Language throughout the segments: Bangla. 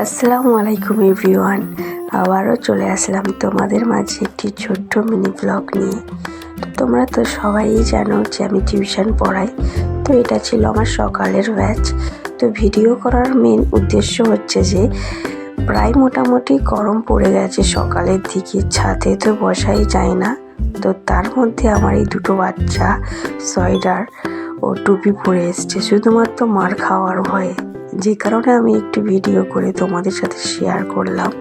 আসসালামু আলাইকুম এভরিওয়ান। আবারও চলে আসলাম তোমাদের মাঝে একটি ছোট্ট মিনি ব্লগ নিয়ে। তো তোমরা তো সবাই জানো যে আমি টিউশন পড়াই। তো এটা ছিল আমার সকালের ব্যাচ। তো ভিডিও করার মেন উদ্দেশ্য হচ্ছে যে প্রায় মোটামুটি গরম পড়ে গেছে সকালের দিকে, ছাদে তো বসাই যায় না। তো তার মধ্যে আমার এই দুটো বাচ্চা সোয়েটার ও টুপি পরে এসছে শুধুমাত্র মার খাওয়ার ভয়ে, যে কারণে আমি একটু ভিডিও করে তোমাদের সাথে শেয়ার করলাম।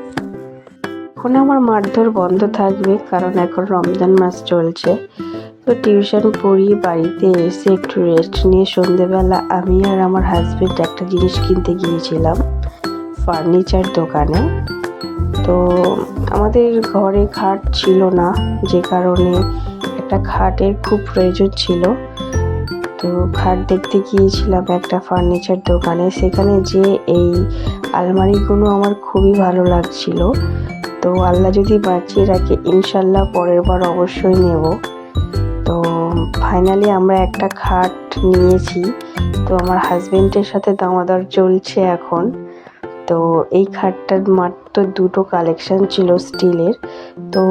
এখন আমার মারধর বন্ধ থাকবে, কারণ এখন রমজান মাস চলছে। তো টিউশন পড়িয়ে বাড়িতে এসে একটু রেস্ট নিয়ে সন্ধেবেলা আমি আর আমার হাজবেন্ড একটা জিনিস কিনতে গিয়েছিলাম ফার্নিচার দোকানে। তো আমাদের ঘরে খাট ছিল না, যে কারণে একটা খাটের খুব প্রয়োজন ছিল। তো খাট দেখতে গিয়েছিলাম একটা ফার্নিচার দোকানে। সেখানে যে এই আলমারিগুলো আমার খুবই ভালো লাগছিল। তো আল্লাহ যদি বাঁচিয়ে রাখে ইনশাল্লাহ পরের বার অবশ্যই নেব। তো ফাইনালি আমরা একটা খাট নিয়েছি। তো আমার হাজবেন্ডের সাথে দামাদর চলছে এখন। তো এই খাটটার মাত্র দুটো কালেকশন ছিল স্টিলের। তো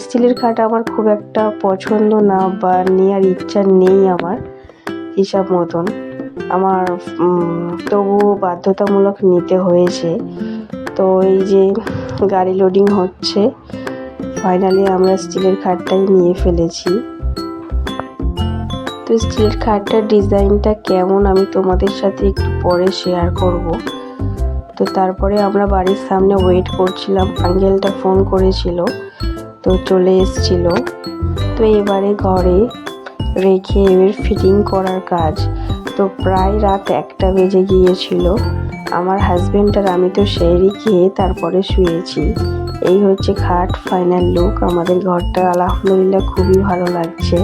স্টিলের খাট আমার খুব একটা পছন্দ না, বা নেওয়ার ইচ্ছা নেই আমার হিসাব মতন। আমার তবুও বাধ্যতামূলক নিতে হয়েছে। তো এই যে গাড়ি লোডিং হচ্ছে, ফাইনালি আমরা স্টিলের খাটটাই নিয়ে ফেলেছি। তো স্টিলের খাটটার ডিজাইনটা কেমন আমি তোমাদের সাথে একটু পরে শেয়ার করব। তো তারপরে আমরা বাড়ির সামনে ওয়েট করছিলাম, আঙ্কেলটা ফোন করেছিল, তো চলে এসেছিল। তো এবারে ঘরে রেখে এবার ফিটিং করার কাজ। তো প্রায় রাত 1টা বেজে গিয়েছিল। আমার হাজবেন্ড আর আমি তো সেহরি খেয়ে তারপরে শুয়েছি। এই হচ্ছে খাট ফাইনাল লুক। আমাদের ঘরটা আলহামদুলিল্লাহ খুবই ভালো লাগছে।